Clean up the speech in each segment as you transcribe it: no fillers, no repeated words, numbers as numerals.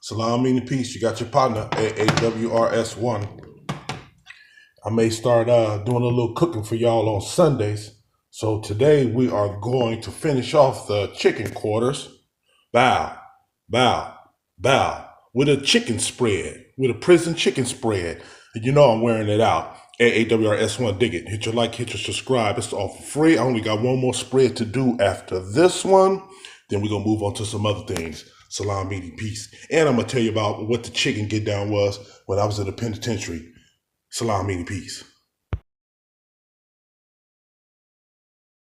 Salam, meaning peace. You got your partner, aawrs-one. I may start doing a little cooking for y'all on Sundays. So today we are going to finish off the chicken quarters. Bow, bow, bow. With a chicken spread, with a prison chicken spread. And you know I'm wearing it out. aawrs-one, dig it. Hit your like, hit your subscribe. It's all for free. I only got one more spread to do after this one. Then we're going to move on to some other things. Salam, meaning peace. And I'm going to tell you about what the chicken get down was when I was in the penitentiary. Salam, meaning peace.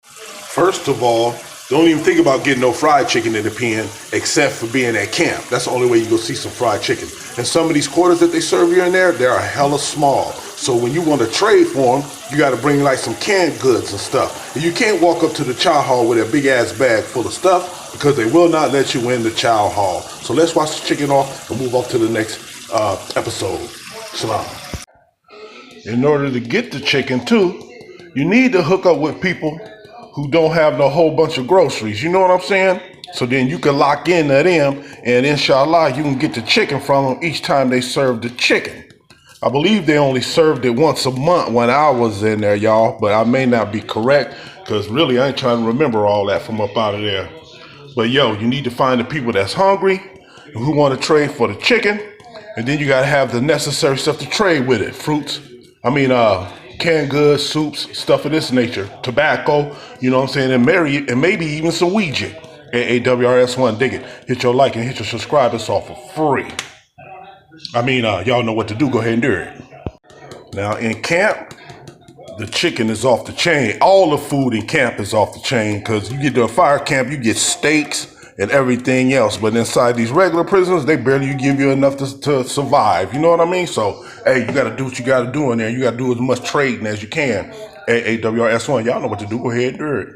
First of all, don't even think about getting no fried chicken in the pen except for being at camp. That's the only way you're going to see some fried chicken. And some of these quarters that they serve you in there, they are hella small. So when you want to trade for them, you got to bring like some canned goods and stuff. And you can't walk up to the chow hall with a big ass bag full of stuff because they will not let you in the chow hall. So let's watch the chicken off and move on to the next episode. Salam. In order to get the chicken too, you need to hook up with people who don't have no whole bunch of groceries. You know what I'm saying? So then you can lock in to them and inshallah you can get the chicken from them each time they serve the chicken. I believe they only served it once a month when I was in there, y'all, but I may not be correct because really I ain't trying to remember all that from up out of there. But yo, you need to find the people that's hungry and who want to trade for the chicken, and then you got to have the necessary stuff to trade with it. Fruits, canned goods, soups, stuff of this nature, tobacco, you know what I'm saying, and maybe even some Ouija. aawrs-one, dig it. Hit your like and hit your subscribe. It's all for free. Y'all know what to do. Go ahead and do it. Now, in camp, the chicken is off the chain. All the food in camp is off the chain because you get to a fire camp, you get steaks and everything else. But inside these regular prisons, they barely give you enough to survive. You know what I mean? So, hey, you got to do what you got to do in there. You got to do as much trading as you can. aawrs-one, y'all know what to do. Go ahead and do it.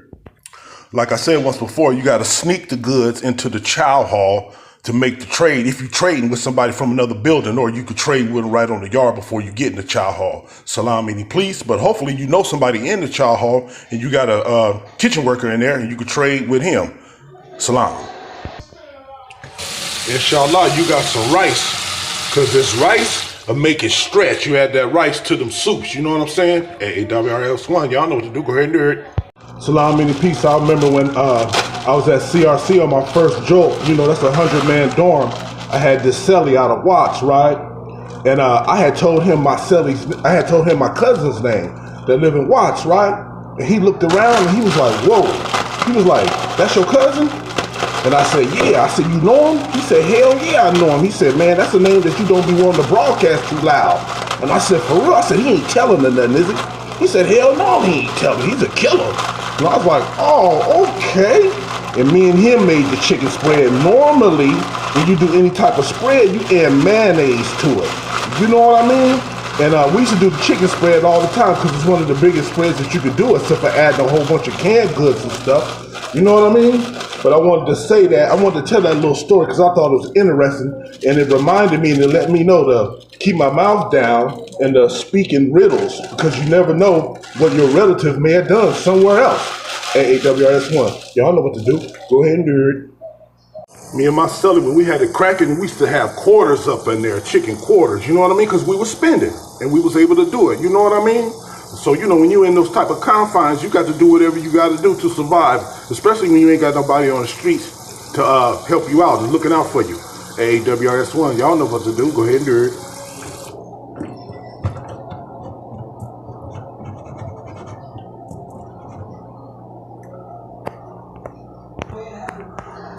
Like I said once before, you got to sneak the goods into the chow hall to make the trade. If you're trading with somebody from another building, or you could trade with them right on the yard before you get in the chow hall. Salam, meaning please. But hopefully you know somebody in the chow hall and you got a kitchen worker in there and you could trade with him. Salam. Inshallah, you got some rice, because this rice will make it stretch. You add that rice to them soups, you know what I'm saying? aawrs-one, y'all know what to do. Go ahead and do it. Salam, meaning peace. I remember when I was at CRC on my first jolt. You know, that's a 100-man dorm. I had this celly out of Watts, right? And I had told him my cousin's name that live in Watts, right? And he looked around and he was like, whoa. He was like, that's your cousin? And I said, yeah. I said, you know him? He said, hell yeah, I know him. He said, man, that's a name that you don't be wanting to broadcast too loud. And I said, for real? I said, he ain't telling her nothing, is he? He said, hell no, he ain't telling. He's a killer. And I was like, oh, okay. And me and him made the chicken spread. Normally, when you do any type of spread, you add mayonnaise to it. You know what I mean? And we used to do the chicken spread all the time because it's one of the biggest spreads that you could do, except for adding a whole bunch of canned goods and stuff. You know what I mean? But I wanted to say that, I wanted to tell that little story because I thought it was interesting, and it reminded me and it let me know to keep my mouth down and to speak in riddles, because you never know what your relative may have done somewhere else. aawrs-one, y'all know what to do. Go ahead and do it. Me and my celly, when we had it cracking, we used to have quarters up in there, chicken quarters, you know what I mean? Because we were spending, and we was able to do it, you know what I mean? So, you know, when you're in those type of confines, you got to do whatever you got to do to survive, especially when you ain't got nobody on the streets to help you out and looking out for you. aawrs-one, y'all know what to do. Go ahead and do it.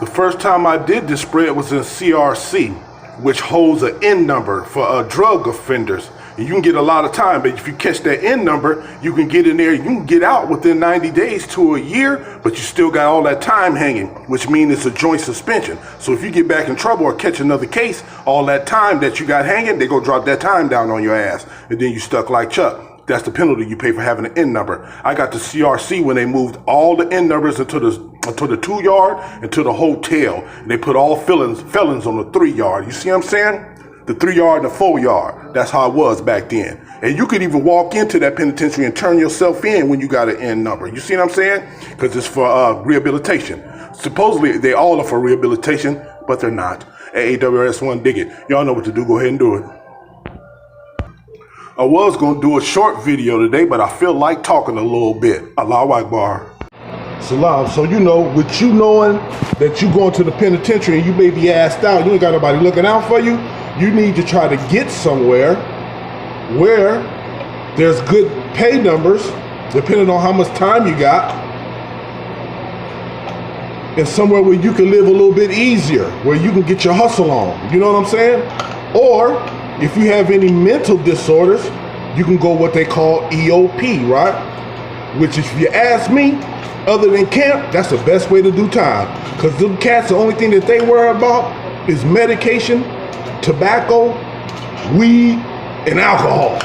The first time I did this spread was in CRC, which holds an N number for drug offenders. And you can get a lot of time, but if you catch that N number, you can get in there, you can get out within 90 days to a year, but you still got all that time hanging, which means it's a joint suspension. So if you get back in trouble or catch another case, all that time that you got hanging, they go drop that time down on your ass, and then you stuck like Chuck. That's the penalty you pay for having an N number. I got the CRC when they moved all the N numbers into the 2 yard and to the hotel. And they put all felons on the 3 yard. You see what I'm saying? The 3 yard and the 4 yard. That's how it was back then. And you could even walk into that penitentiary and turn yourself in when you got an N number. You see what I'm saying? Because it's for rehabilitation. Supposedly they all are for rehabilitation, but they're not. aawrs-one, dig it. Y'all know what to do. Go ahead and do it. I was going to do a short video today, but I feel like talking a little bit. Allahu Akbar. Salam. So with you knowing that you going to the penitentiary and you may be asked out, you ain't got nobody looking out for you, you need to try to get somewhere where there's good pay numbers, depending on how much time you got, and somewhere where you can live a little bit easier, where you can get your hustle on. You know what I'm saying? Or if you have any mental disorders, you can go what they call EOP, right? Which, if you ask me, other than camp, that's the best way to do time. Because them cats, the only thing that they worry about is medication, tobacco, weed, and alcohol.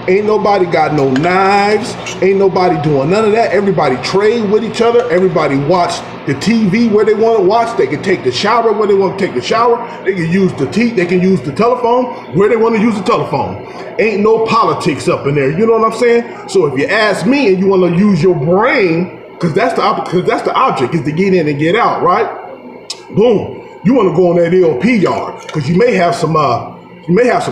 Ain't nobody got no knives. Ain't nobody doing none of that. Everybody trade with each other. Everybody watch the TV where they want to watch. They can take the shower where they want to take the shower. They can use they can use the telephone where they want to use the telephone. Ain't no politics up in there. You know what I'm saying? So if you ask me and you want to use your brain, because that's the object, is to get in and get out, right? Boom. You want to go on that EOP yard because you may have some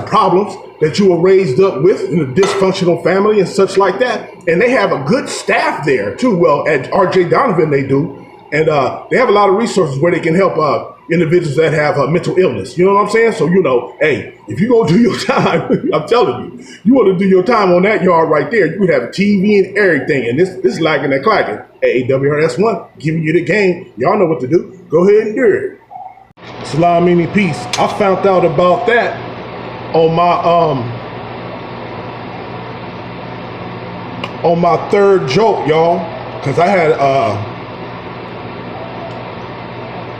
problems that you were raised up with in a dysfunctional family and such like that. And they have a good staff there too. Well, at RJ Donovan they do. And they have a lot of resources where they can help individuals that have mental illness. You know what I'm saying? So, hey, if you go do your time, I'm telling you want to do your time on that yard right there, you would have a TV and everything. And this lagging and clacking. aawrs-one, giving you the game. Y'all know what to do. Go ahead and do it. Salam, meaning peace. I found out about that on my third joke, y'all, because I had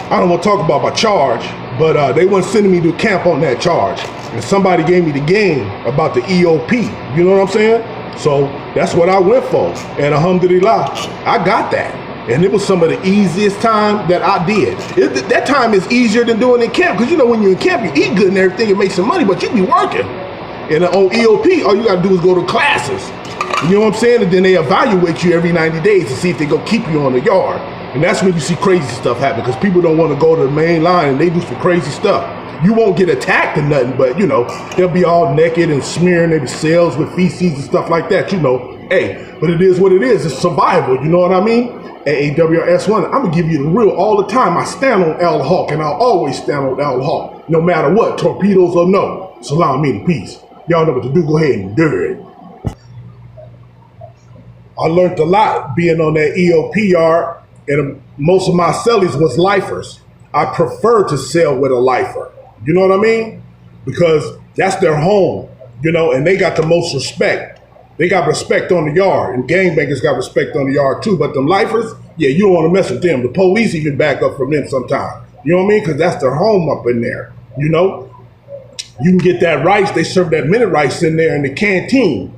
I don't want to talk about my charge, but they weren't sending me to camp on that charge, and somebody gave me the game about the EOP. You know what I'm saying? So that's what I went for, and alhamdulillah, I got that. And it was some of the easiest time that I did. That time is easier than doing in camp, because when you're in camp, you eat good and everything and make some money, but you be working. And on EOP, all you gotta do is go to classes. You know what I'm saying? And then they evaluate you every 90 days to see if they go keep you on the yard. And that's when you see crazy stuff happen, because people don't want to go to the main line and they do some crazy stuff. You won't get attacked or nothing, but they'll be all naked and smearing themselves with feces and stuff like that. Hey, but it is what it is. It's survival. You know what I mean? aawrs-one, I'm gonna give you the real all the time. I stand on Al Hawk, and I'll always stand on Al Hawk, no matter what, torpedoes or no. Salam, meaning peace. Y'all know what to do. Go ahead and do it. I learned a lot being on that EOP yard, and most of my cellies was lifers. I prefer to sell with a lifer. You know what I mean? Because that's their home, and they got the most respect. They got respect on the yard, and gangbangers got respect on the yard too. But them lifers, yeah, you don't want to mess with them. The police even back up from them sometimes. You know what I mean? Because that's their home up in there. You can get that rice. They serve that minute rice in there in the canteen.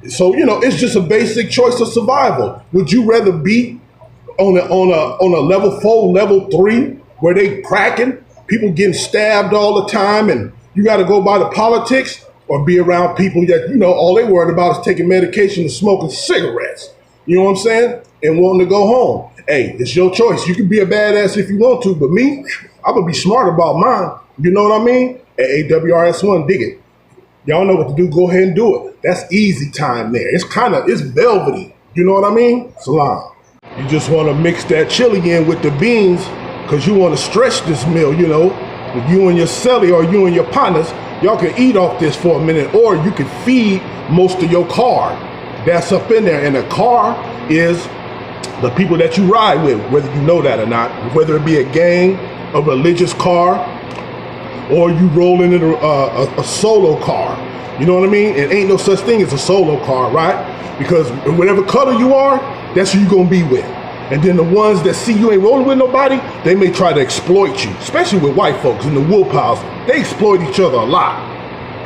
So it's just a basic choice of survival. Would you rather be on a level 4, level 3, where they cracking, people getting stabbed all the time, and you got to go by the politics? Or be around people that, all they worried about is taking medication and smoking cigarettes. You know what I'm saying? And wanting to go home. Hey, it's your choice. You can be a badass if you want to, but me, I'm going to be smart about mine. You know what I mean? At aawrs-one, dig it. Y'all know what to do. Go ahead and do it. That's easy time there. It's velvety. You know what I mean? Salam. You just want to mix that chili in with the beans because you want to stretch this meal, If you and your celly or you and your partners, y'all can eat off this for a minute, or you can feed most of your car that's up in there. And a car is the people that you ride with, whether you know that or not, whether it be a gang, a religious car, or you rolling in a solo car. You know what I mean? It ain't no such thing as a solo car, right? Because whatever color you are, that's who you're gonna be with. And then the ones that see you ain't rolling with nobody, they may try to exploit you, especially with white folks in the wool piles. They exploit each other a lot.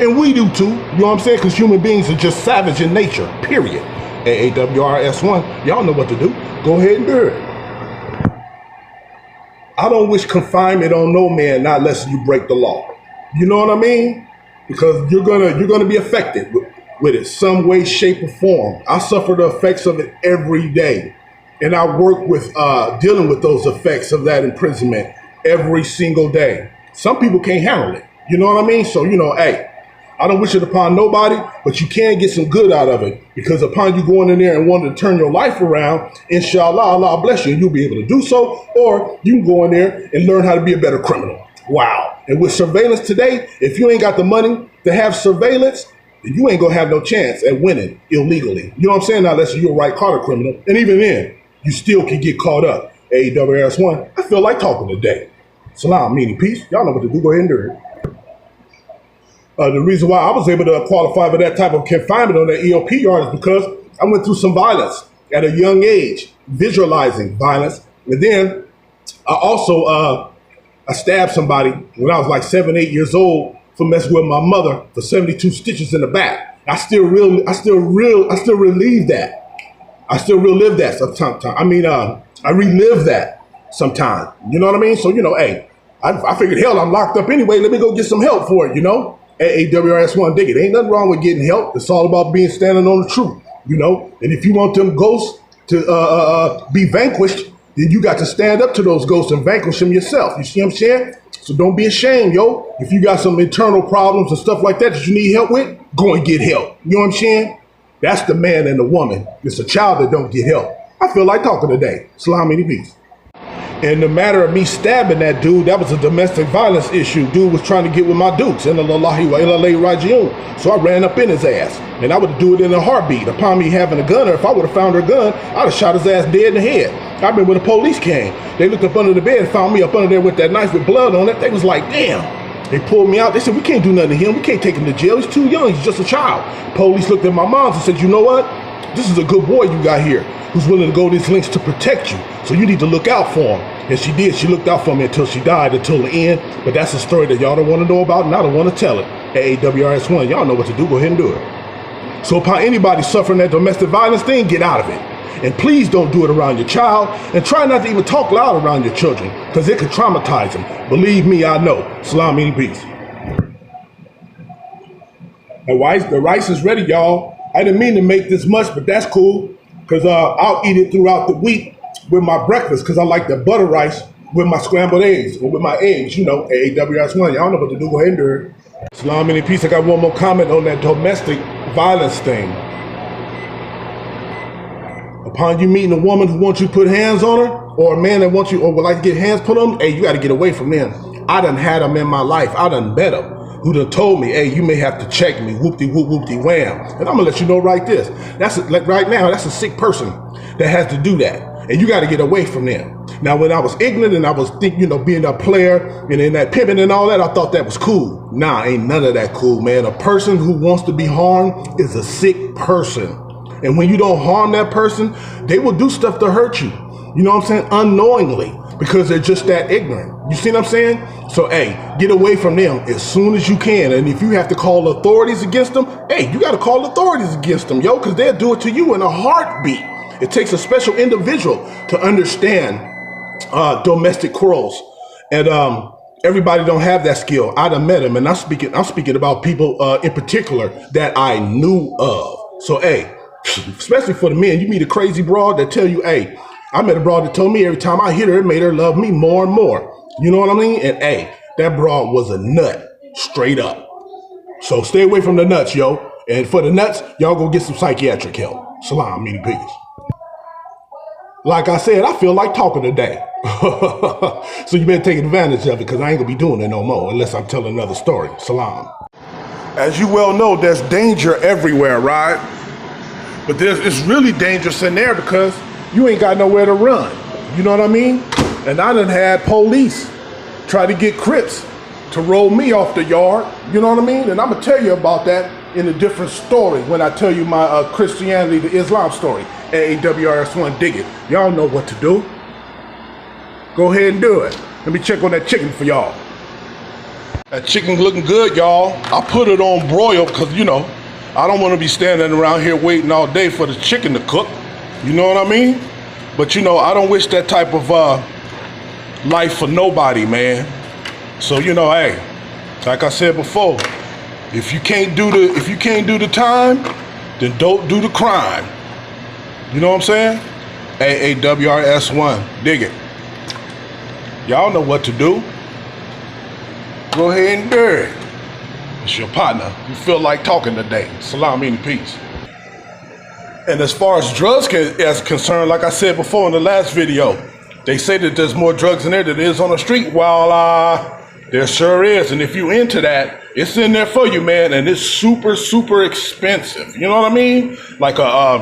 And we do too, you know what I'm saying? Because human beings are just savage in nature, period. aawrs-one, y'all know what to do. Go ahead and do it. I don't wish confinement on no man, not unless you break the law. You know what I mean? Because you're gonna be affected with it, some way, shape, or form. I suffer the effects of it every day. And I work with dealing with those effects of that imprisonment every single day. some people can't handle it. You know what I mean? So, hey, I don't wish it upon nobody, but you can get some good out of it, because upon you going in there and wanting to turn your life around, inshallah, Allah bless you, and you'll be able to do so, or you can go in there and learn how to be a better criminal. Wow. And with surveillance today, if you ain't got the money to have surveillance, then you ain't gonna have no chance at winning illegally. You know what I'm saying? Now, unless you're a white-collar criminal, and even then, you still can get caught up. aawrs-one, I feel like talking today. Salam, meaning peace. Y'all know what to do. Go ahead and do it. The reason why I was able to qualify for that type of confinement on that EOP yard is because I went through some violence at a young age, visualizing violence. And then I also I stabbed somebody when I was like 7, 8 years old for messing with my mother for 72 stitches in the back. I still relive that. I still relive that sometimes. I relive that sometimes. You know what I mean? So, hey, I figured, hell, I'm locked up anyway. Let me go get some help for it, aawrs-one, dig it. Ain't nothing wrong with getting help. It's all about being standing on the truth, And if you want them ghosts to be vanquished, then you got to stand up to those ghosts and vanquish them yourself. You see what I'm saying? So don't be ashamed, yo. If you got some internal problems and stuff like that you need help with, go and get help. You know what I'm saying? That's the man and the woman. It's a child that don't get help. I feel like talking today. Salam and peace. In the matter of me stabbing that dude, that was a domestic violence issue. Dude was trying to get with my dukes. So I ran up in his ass. And I would do it in a heartbeat. Upon me having a gun, or if I would have found her gun, I'd have shot his ass dead in the head. I remember when the police came. They looked up under the bed and found me up under there with that knife with blood on it. They was like, damn. They pulled me out. They said, we can't do nothing to him. We can't take him to jail. He's too young. He's just a child. Police looked at my mom and said, you know what? This is a good boy you got here who's willing to go these lengths to protect you. So you need to look out for him. And she did. She looked out for me until she died, until the end. But that's a story that y'all don't want to know about, and I don't want to tell it. At aawrs-one, y'all know what to do. Go ahead and do it. So upon anybody suffering that domestic violence thing, get out of it. And please don't do it around your child. And try not to even talk loud around your children, because it could traumatize them. Believe me, I know. Salam, meaning peace. The rice is ready, y'all. I didn't mean to make this much, but that's cool, because I'll eat it throughout the week with my breakfast, because I like the butter rice with my scrambled eggs, or with my eggs, aawrs-one. Y'all know what to do. Go ahead and do it. Salam and peace. I got one more comment on that domestic violence thing. Upon you meeting a woman who wants you to put hands on her, or a man that wants you, or would like to get hands put on them, hey, you got to get away from them. I done had them in my life. I done met them who done told me, hey, you may have to check me, whoop-de-whoop, whoop-de-wham. And I'm going to let you know right this. Right now, that's a sick person that has to do that. And you got to get away from them. Now, when I was ignorant and I was being a player and in that pimping and all that, I thought that was cool. Nah, ain't none of that cool, man. A person who wants to be harmed is a sick person. And when you don't harm that person, they will do stuff to hurt you. You know what I'm saying? Unknowingly, because they're just that ignorant. You see what I'm saying? So, hey, get away from them as soon as you can. And if you have to call authorities against them, hey, you got to call authorities against them, yo, because they'll do it to you in a heartbeat. It takes a special individual to understand domestic quarrels. And everybody don't have that skill. I done met them, and I'm speaking about people in particular that I knew of. So, hey, especially for the men, you meet a crazy broad that tell you, hey, I met a broad that told me every time I hit her, it made her love me more and more. You know what I mean? And hey, that broad was a nut, straight up. So stay away from the nuts, yo. And for the nuts, y'all go get some psychiatric help. Salam, meaning peace. Like I said, I feel like talking today. So you better take advantage of it, because I ain't gonna be doing it no more unless I'm telling another story. Salam. As you well know, there's danger everywhere, right? But it's really dangerous in there because you ain't got nowhere to run. You know what I mean? And I done had police try to get Crips to roll me off the yard. You know what I mean? And I'm gonna tell you about that in a different story when I tell you my Christianity to Islam story. aawrs-one, dig it. Y'all know what to do. Go ahead and do it. Let me check on that chicken for y'all. That chicken's looking good, y'all. I put it on broil because, I don't want to be standing around here waiting all day for the chicken to cook. You know what I mean? But, I don't wish that type of life for nobody, man. So, hey, like I said before, if you can't do the time, then don't do the crime. You know what I'm saying? aawrs-one, dig it. Y'all know what to do. Go ahead and do it. It's your partner. You feel like talking today. Salam, meaning peace. And as far as drugs is concerned, like I said before in the last video, they say that there's more drugs in there than there is on the street. Well, there sure is. And if you into that, it's in there for you, man. And it's super, super expensive. You know what I mean? Like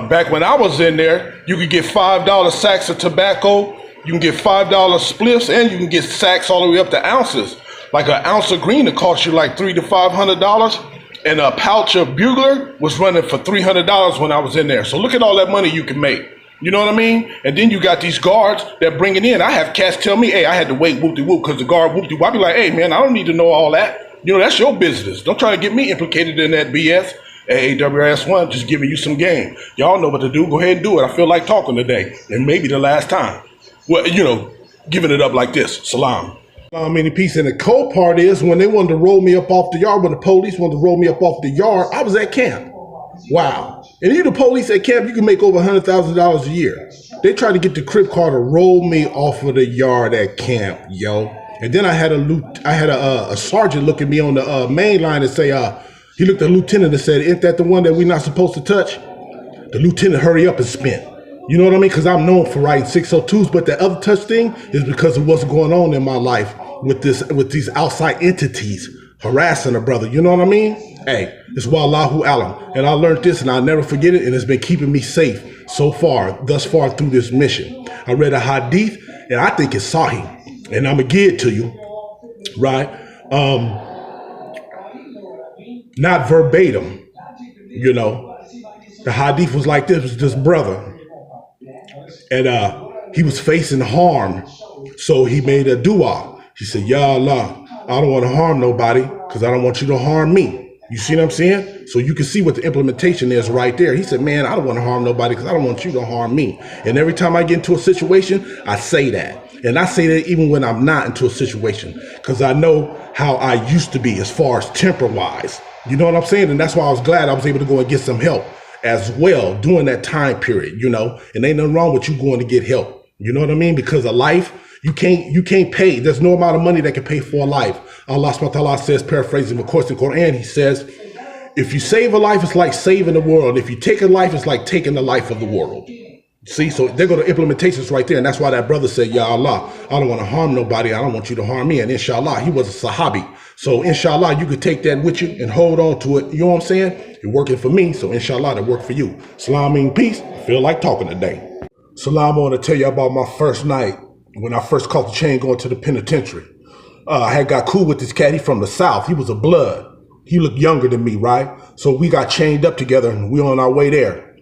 back when I was in there, you could get $5 sacks of tobacco. You can get $5 spliffs, and you can get sacks all the way up to ounces. Like an ounce of green, it cost you like $300 to $500. And a pouch of Bugler was running for $300 when I was in there. So look at all that money you can make. You know what I mean? And then you got these guards that bring it in. I have cats tell me, hey, I had to wait whoop-de-whoop because the guard whoop-de-whoop. I be like, hey, man, I don't need to know all that. You know, that's your business. Don't try to get me implicated in that BS. aawrs-one, just giving you some game. Y'all know what to do. Go ahead and do it. I feel like talking today. And maybe the last time. Well, you know, giving it up like this. Salam. Many peace. And the cold part is when they wanted to roll me up off the yard, when the police wanted to roll me up off the yard, I was at camp. Wow. And you the police at camp, you can make over $100,000 a year. They tried to get the crib car to roll me off of the yard at camp, yo. And then I had a sergeant look at me on the main line and say, he looked at the lieutenant and said, isn't that the one that we're not supposed to touch? The lieutenant hurry up and spent. You know what I mean? Because I'm known for writing 602s, but the other touch thing is because of what's going on in my life with these outside entities harassing a brother. You know what I mean? Hey, it's Wallahu Alam. And I learned this and I'll never forget it, and it's been keeping me safe thus far through this mission. I read a hadith and I think it's Sahih, and I'm gonna give it to you, right? Not verbatim, you know. The hadith was like this, was this brother. And he was facing harm. So he made a dua. He said, Ya Allah, I don't want to harm nobody because I don't want you to harm me. You see what I'm saying? So you can see what the implementation is right there. He said, man, I don't want to harm nobody because I don't want you to harm me. And every time I get into a situation, I say that. And I say that even when I'm not into a situation, because I know how I used to be as far as temper-wise. You know what I'm saying? And that's why I was glad I was able to go and get some help as well during that time period, you know. And ain't nothing wrong with you going to get help. You know what I mean? Because a life, you can't pay. There's no amount of money that can pay for a life. Allah subhanahu wa ta'ala says, paraphrasing of course in the Quran, he says, if you save a life, it's like saving the world. If you take a life, it's like taking the life of the world. See, so they're going to implementations right there. And that's why that brother said, Ya Allah, I don't want to harm nobody. I don't want you to harm me. And inshallah, he was a Sahabi. So inshallah, you could take that with you and hold on to it. You know what I'm saying? You're working for me. So inshallah, that work for you. Salam, mean peace. I feel like talking today. Salam, I want to tell you about my first night when I first caught the chain going to the penitentiary. I had got cool with this cat. He from the South. He was a blood. He looked younger than me, right? So we got chained up together and we on our way there.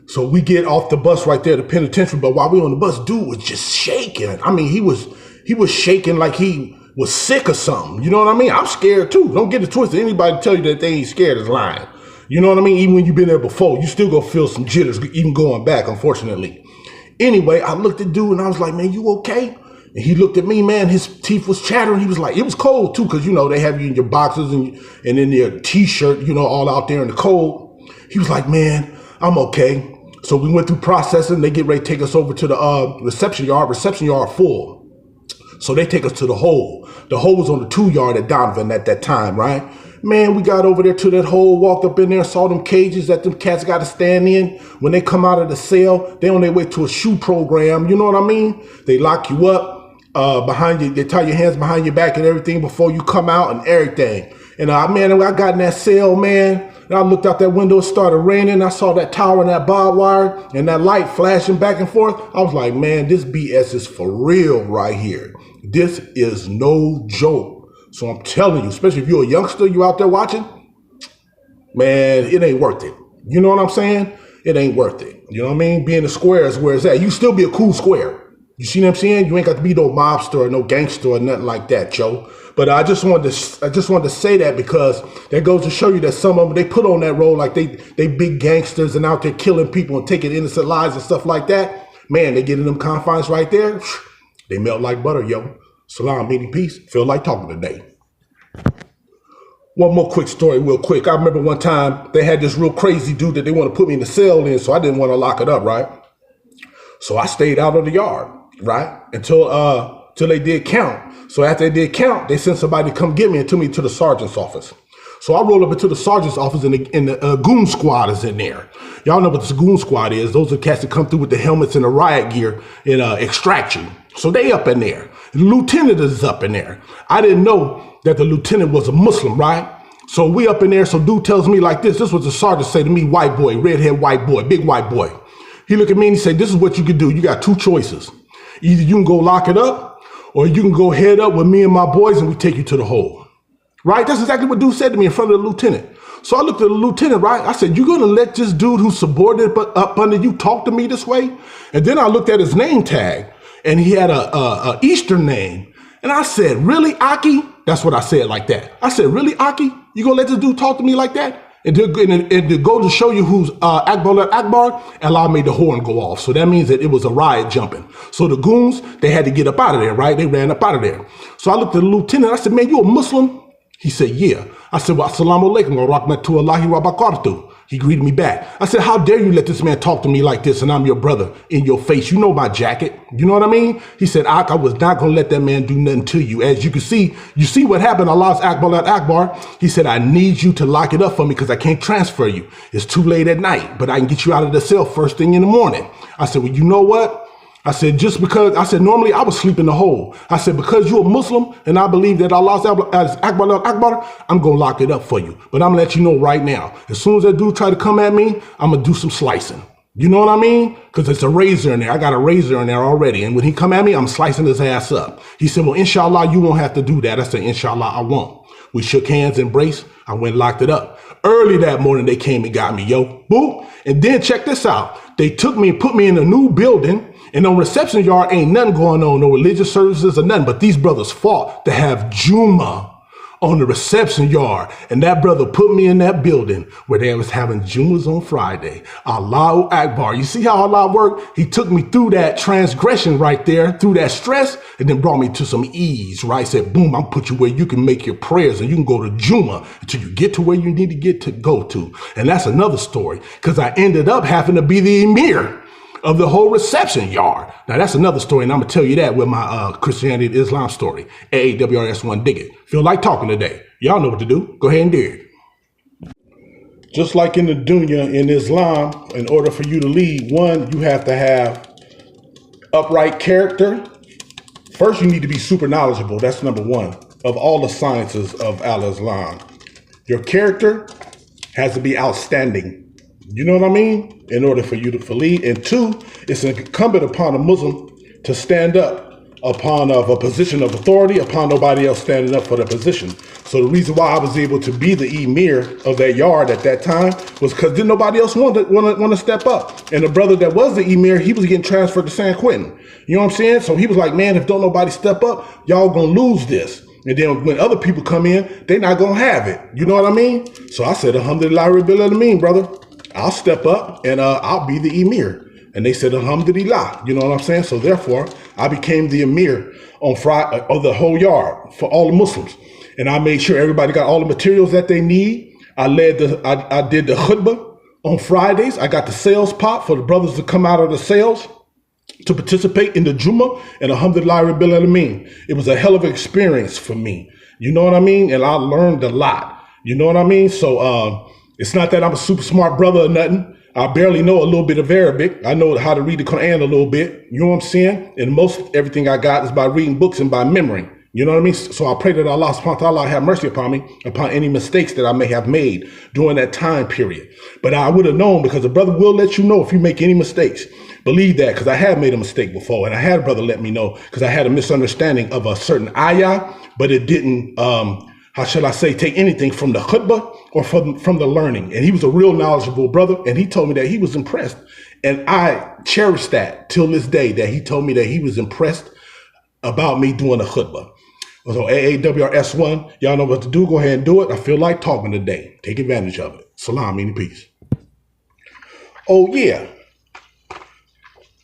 So we get off the bus right there, the penitentiary. But while we on the bus, dude was just shaking. I mean, he was shaking like he was sick or something. You know what I mean? I'm scared too. Don't get it twisted. Anybody tell you that they ain't scared is lying. You know what I mean? Even when you've been there before, you still gonna feel some jitters, even going back, unfortunately. Anyway, I looked at dude and I was like, man, you okay? And he looked at me, man, his teeth was chattering. He was like, it was cold too, because, you know, they have you in your boxers and in your t-shirt, you know, all out there in the cold. He was like, man, I'm okay. So we went through processing. They get ready to take us over to the reception yard. Reception yard full. So they take us to the hole. The hole was on the 2 yard at Donovan at that time, right? Man, we got over there to that hole, walked up in there, saw them cages that them cats got to stand in. When they come out of the cell, they on their way to a shoe program. You know what I mean? They lock you up behind you. They tie your hands behind your back and everything before you come out and everything. And man, I got in that cell, man. And I looked out that window, it started raining. I saw that tower and that barbed wire and that light flashing back and forth. I was like, man, this BS is for real right here. This is no joke. So I'm telling you, especially if you're a youngster, you out there watching, man, it ain't worth it. You know what I'm saying? It ain't worth it. You know what I mean? Being a square is where it's at. You still be a cool square. You see what I'm saying? You ain't got to be no mobster or no gangster or nothing like that, Joe. But I just wanted to say that because that goes to show you that some of them, they put on that role like they big gangsters and out there killing people and taking innocent lives and stuff like that. Man, they get in them confines right there. They melt like butter, yo. Salam, meaning peace. Feel like talking today. One more quick story real quick. I remember one time they had this real crazy dude that they want to put me in the cell in, so I didn't want to lock it up, right? So I stayed out of the yard, right? Until till they did count. So after they did count, they sent somebody to come get me and took me to the sergeant's office. So I roll up into the sergeant's office and the goon squad is in there. Y'all know what this goon squad is. Those are cats that come through with the helmets and the riot gear and extract you. So they up in there. The lieutenant is up in there. I didn't know that the lieutenant was a Muslim, right? So we up in there. So dude tells me like this. This was the sergeant say to me, white boy, redhead white boy, big white boy. He looked at me and he said, this is what you can do. You got two choices. Either you can go lock it up or you can go head up with me and my boys and we take you to the hole. Right? That's exactly what dude said to me in front of the lieutenant. So I looked at the lieutenant, right? I said, you going to let this dude who's subordinate up under you talk to me this way? And then I looked at his name tag and he had a Eastern name. And I said, really, Aki? That's what I said like that. I said, really, Aki? You going to let this dude talk to me like that? And to go to show you who's Akbar, Allah made the horn go off. So that means that it was a riot jumping. So the goons, they had to get up out of there, right? They ran up out of there. So I looked at the lieutenant. I said, man, you a Muslim? He said, yeah. I said, well, assalamu alaikum wa rahmatullahi wa barakatuh. He greeted me back. I said, how dare you let this man talk to me like this and I'm your brother in your face? You know my jacket. You know what I mean? He said, I was not going to let that man do nothing to you. As you can see, you see what happened. Allah's Akbar. He said, I need you to lock it up for me because I can't transfer you. It's too late at night, but I can get you out of the cell first thing in the morning. I said, well, you know what? I said, just because, I said, normally I would sleep in the hole. I said, because you're a Muslim and I believe that Allah's Akbar, I'm going to lock it up for you. But I'm going to let you know right now, as soon as that dude try to come at me, I'm going to do some slicing. You know what I mean? Because it's a razor in there. I got a razor in there already. And when he come at me, I'm slicing his ass up. He said, well, inshallah, you won't have to do that. I said, inshallah, I won't. We shook hands, embraced. I went and locked it up. Early that morning, they came and got me, yo. Boop. And then check this out. They took me and put me in a new building. And on reception yard, ain't nothing going on, no religious services or nothing. But these brothers fought to have Juma on the reception yard. And that brother put me in that building where they was having Jumas on Friday. Allahu Akbar. You see how Allah worked? He took me through that transgression right there, through that stress, and then brought me to some ease, right? Said, boom, I'm put you where you can make your prayers and you can go to Juma until you get to where you need to go to. And that's another story because I ended up having to be the emir of the whole reception yard. Now that's another story, and I'm gonna tell you that with my Christianity and Islam story. aawrs-one, dig it. Feel like talking today. Y'all know what to do. Go ahead and dig it. Just like in the dunya in Islam, in order for you to lead, one, you have to have upright character. First, you need to be super knowledgeable. That's number one of all the sciences of Al-Islam. Your character has to be outstanding. You know what I mean? In order for you to lead. And two, it's incumbent upon a Muslim to stand up upon a position of authority upon nobody else standing up for the position. So the reason why I was able to be the emir of that yard at that time was because didn't nobody else want to step up. And the brother that was the emir, he was getting transferred to San Quentin. You know what I'm saying? So he was like, man, if don't nobody step up, y'all gonna lose this. And then when other people come in, they're not gonna have it. You know what I mean? So I said, alhamdulillah rabbil alameen, brother. I'll step up and I'll be the emir. And they said, alhamdulillah, you know what I'm saying? So therefore, I became the emir on Friday of the whole yard for all the Muslims. And I made sure everybody got all the materials that they need. I did the khutbah on Fridays. I got the sales pot for the brothers to come out of the sales to participate in the Jummah. And alhamdulillah rabbil alameen. It was a hell of an experience for me. You know what I mean? And I learned a lot. You know what I mean? So, it's not that I'm a super smart brother or nothing. I barely know a little bit of Arabic. I know how to read the Quran a little bit. You know what I'm saying? And most everything I got is by reading books and by memory. You know what I mean? So I pray that Allah subhanahu wa ta'ala have mercy upon me, upon any mistakes that I may have made during that time period. But I would have known because a brother will let you know if you make any mistakes. Believe that because I have made a mistake before. And I had a brother let me know because I had a misunderstanding of a certain ayah, but it didn't, how shall I say, take anything from the khutbah or from the learning. And he was a real knowledgeable brother. And he told me that he was impressed. And I cherish that till this day, that he told me that he was impressed about me doing the khutbah. So aawrs-one, y'all know what to do. Go ahead and do it. I feel like talking today. Take advantage of it. Salam, meaning peace. Oh, yeah.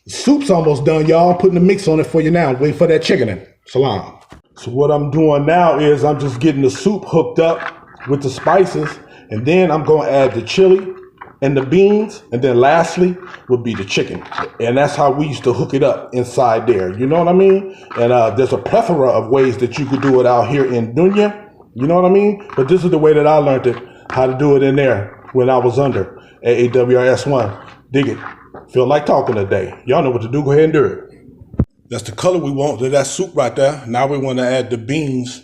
Soup's almost done, y'all. I'm putting the mix on it for you now. Wait for that chicken in. Salam. So what I'm doing now is I'm just getting the soup hooked up with the spices. And then I'm going to add the chili and the beans, and then lastly would be the chicken. And that's how we used to hook it up inside there. You know what I mean? And there's a plethora of ways that you could do it out here in Dunya. You know what I mean? But this is the way that I learned it, how to do it in there when I was under aawrs-one. Dig it. Feel like talking today. Y'all know what to do. Go ahead and do it. That's the color we want. That soup right there. Now we want to add the beans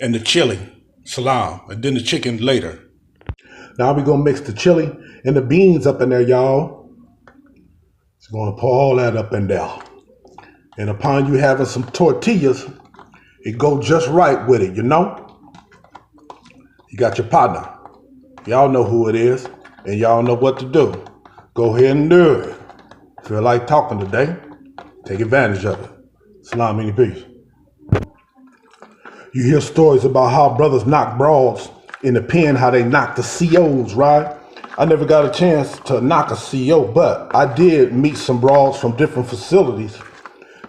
and the chili, salam, and then the chicken later. Now we're going to mix the chili and the beans up in there, y'all. Just going to pour all that up in there. And upon you having some tortillas, it go just right with it, you know? You got your partner. Y'all know who it is, and y'all know what to do. Go ahead and do it. Feel like talking today? Take advantage of it. Salam, any peace. You hear stories about how brothers knock broads in the pen, how they knock the COs, right? I never got a chance to knock a CO, but I did meet some broads from different facilities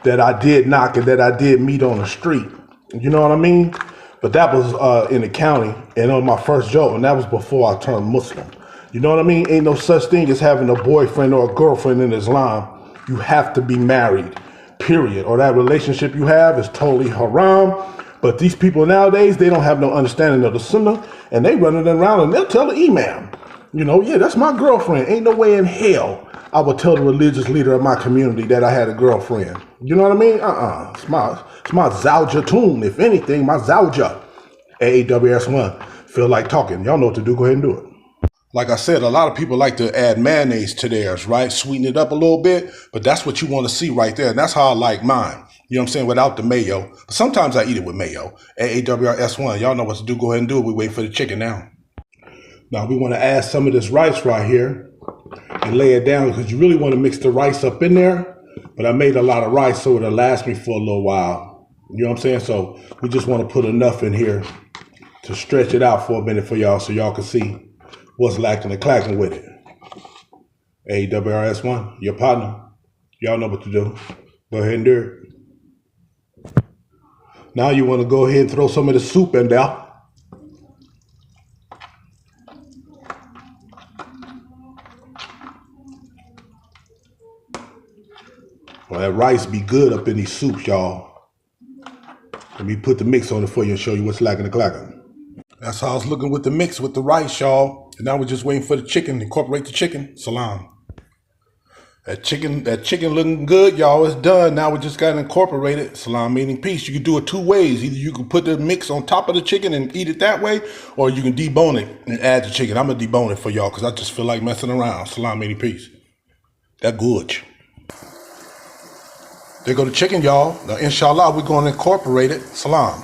that I did knock and that I did meet on the street. You know what I mean? But that was in the county and on my first job, and that was before I turned Muslim. You know what I mean? Ain't no such thing as having a boyfriend or a girlfriend in Islam. You have to be married, period. Or that relationship you have is totally haram. But these people nowadays, they don't have no understanding of the sunnah, and they running around and they'll tell the imam, you know, yeah, that's my girlfriend. Ain't no way in hell I would tell the religious leader of my community that I had a girlfriend. You know what I mean? It's my zawja tune. If anything, my zawja. aawrs-one. Feel like talking. Y'all know what to do. Go ahead and do it. Like I said, a lot of people like to add mayonnaise to theirs, right? Sweeten it up a little bit, but that's what you want to see right there. And that's how I like mine. You know what I'm saying? Without the mayo. But sometimes I eat it with mayo. aawrs-one. Y'all know what to do. Go ahead and do it. We wait for the chicken now. Now we want to add some of this rice right here and lay it down because you really want to mix the rice up in there. But I made a lot of rice so it'll last me for a little while. You know what I'm saying? So we just want to put enough in here to stretch it out for a minute for y'all so y'all can see what's lacking and clacking with it. aawrs-one, your partner. Y'all know what to do. Go ahead and do it. Now you want to go ahead and throw some of the soup in there. Well, that rice be good up in these soups, y'all. Let me put the mix on it for you and show you what's lacking and clacking. That's how it's looking with the mix with the rice, y'all. And now we're just waiting for the chicken. Incorporate the chicken. Salam. That chicken looking good, y'all. It's done. Now we just got to incorporate it. Salam meaning peace. You can do it two ways. Either you can put the mix on top of the chicken and eat it that way, or you can debone it and add the chicken. I'm going to debone it for y'all because I just feel like messing around. Salam meaning peace. That good. There go the chicken, y'all. Now, inshallah, we're going to incorporate it. Salam.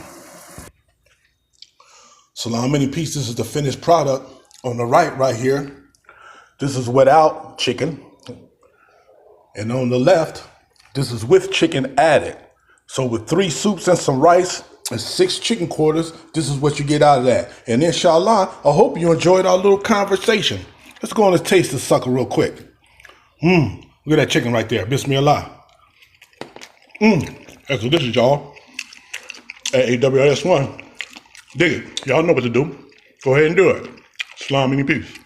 Salam meaning peace. This is the finished product on the right here. This is without chicken. And on the left, this is with chicken added. So with 3 soups and some rice and 6 chicken quarters, this is what you get out of that. And inshallah, I hope you enjoyed our little conversation. Let's go on and taste this sucker real quick. Look at that chicken right there. Bismillah. That's delicious, y'all. aawrs-one. Dig it. Y'all know what to do. Go ahead and do it. Salam, any peace.